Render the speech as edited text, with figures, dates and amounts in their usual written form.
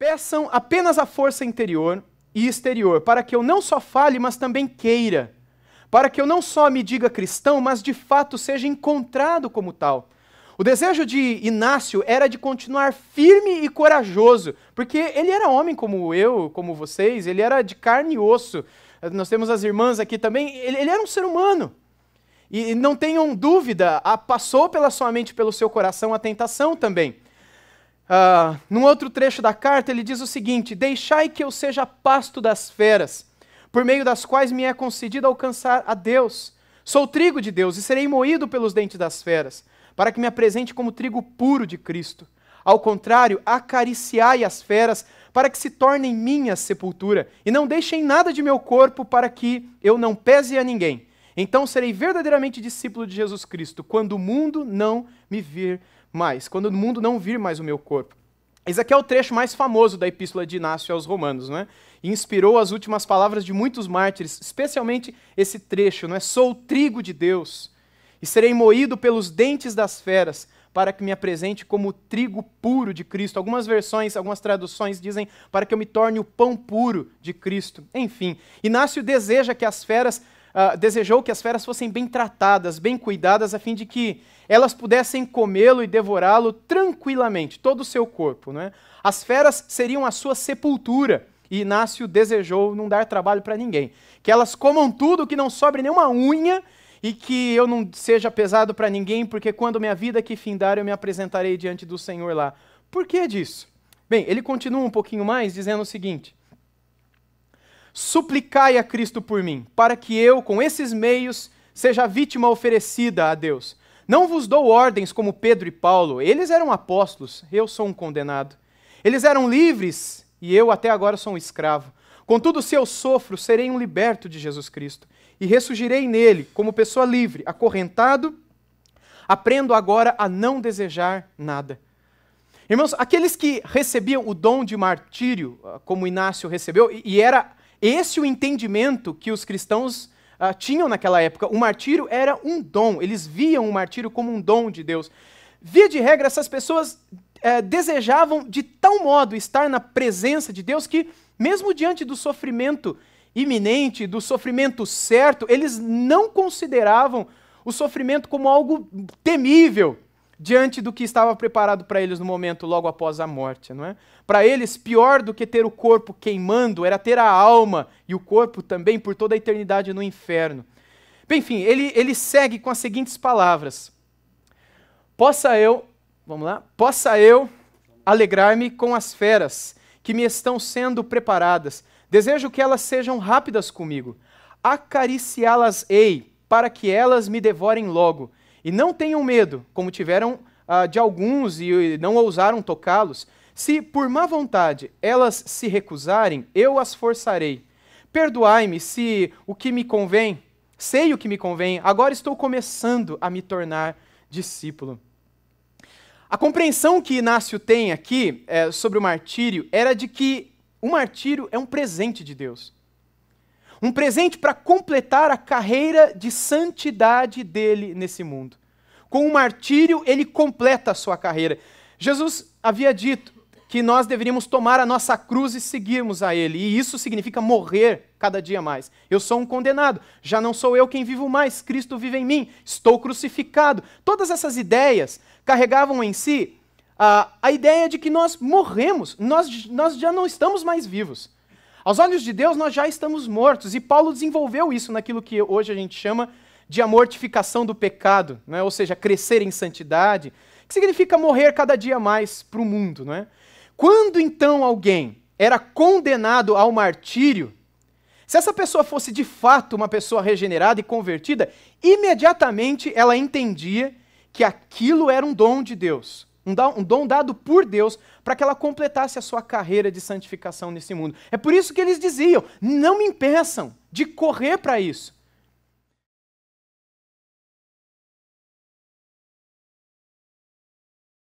peçam apenas a força interior e exterior, para que eu não só fale, mas também queira, para que eu não só me diga cristão, mas de fato seja encontrado como tal. O desejo de Inácio era de continuar firme e corajoso, porque ele era homem como eu, como vocês, ele era de carne e osso. Nós temos as irmãs aqui também, ele era um ser humano. E não tenham dúvida, passou pela sua mente, pelo seu coração a tentação também. Num outro trecho da carta ele diz o seguinte: deixai que eu seja pasto das feras, por meio das quais me é concedido alcançar a Deus. Sou trigo de Deus e serei moído pelos dentes das feras, para que me apresente como trigo puro de Cristo. Ao contrário, acariciai as feras, para que se tornem minha sepultura, e não deixem nada de meu corpo, para que eu não pese a ninguém. Então serei verdadeiramente discípulo de Jesus Cristo, quando o mundo não me vir mais, quando o mundo não vir mais o meu corpo. Esse aqui é o trecho mais famoso da Epístola de Inácio aos Romanos, não é? E inspirou as últimas palavras de muitos mártires, especialmente esse trecho, não é? Sou o trigo de Deus, e serei moído pelos dentes das feras, para que me apresente como trigo puro de Cristo. Algumas versões, algumas traduções dizem para que eu me torne o pão puro de Cristo. Enfim, Inácio desejou que as feras fossem bem tratadas, bem cuidadas, a fim de que elas pudessem comê-lo e devorá-lo tranquilamente, todo o seu corpo, não é? As feras seriam a sua sepultura, e Inácio desejou não dar trabalho para ninguém. Que elas comam tudo, que não sobre nenhuma unha, e que eu não seja pesado para ninguém, porque quando minha vida aqui findar, eu me apresentarei diante do Senhor lá. Por que disso? Bem, ele continua um pouquinho mais, dizendo o seguinte: suplicai a Cristo por mim, para que eu, com esses meios, seja a vítima oferecida a Deus. Não vos dou ordens como Pedro e Paulo, eles eram apóstolos, eu sou um condenado. Eles eram livres, e eu até agora sou um escravo. Contudo, se eu sofro, serei um liberto de Jesus Cristo, e ressurgirei nele, como pessoa livre, acorrentado. Aprendo agora a não desejar nada. Irmãos, aqueles que recebiam o dom de martírio, como Inácio recebeu, e era esse o entendimento que os cristãos tinham naquela época. O martírio era um dom, eles viam o martírio como um dom de Deus. Via de regra, essas pessoas desejavam de tal modo estar na presença de Deus que, mesmo diante do sofrimento iminente, do sofrimento certo, eles não consideravam o sofrimento como algo temível diante do que estava preparado para eles no momento logo após a morte, não é? Para eles, pior do que ter o corpo queimando era ter a alma e o corpo também por toda a eternidade no inferno. Bem, enfim, ele segue com as seguintes palavras: possa eu alegrar-me com as feras que me estão sendo preparadas. Desejo que elas sejam rápidas comigo. Acariciá-las-ei, para que elas me devorem logo. E não tenham medo, como tiveram de alguns e não ousaram tocá-los. Se por má vontade elas se recusarem, eu as forçarei. Perdoai-me se o que me convém, sei o que me convém, agora estou começando a me tornar discípulo. A compreensão que Inácio tem aqui sobre o martírio era de que o martírio é um presente de Deus. Um presente para completar a carreira de santidade dele nesse mundo. Com o martírio, ele completa a sua carreira. Jesus havia dito que nós deveríamos tomar a nossa cruz e seguirmos a ele. E isso significa morrer cada dia mais. Eu sou um condenado. Já não sou eu quem vivo mais. Cristo vive em mim. Estou crucificado. Todas essas ideias carregavam em si a ideia de que nós morremos, nós já não estamos mais vivos. Aos olhos de Deus, nós já estamos mortos. E Paulo desenvolveu isso naquilo que hoje a gente chama de a mortificação do pecado, não é? Ou seja, crescer em santidade, que significa morrer cada dia mais para o mundo. Não é? Quando então alguém era condenado ao martírio, se essa pessoa fosse de fato uma pessoa regenerada e convertida, imediatamente ela entendia que aquilo era um dom de Deus. Um dom dado por Deus para que ela completasse a sua carreira de santificação nesse mundo. É por isso que eles diziam: não me impeçam de correr para isso.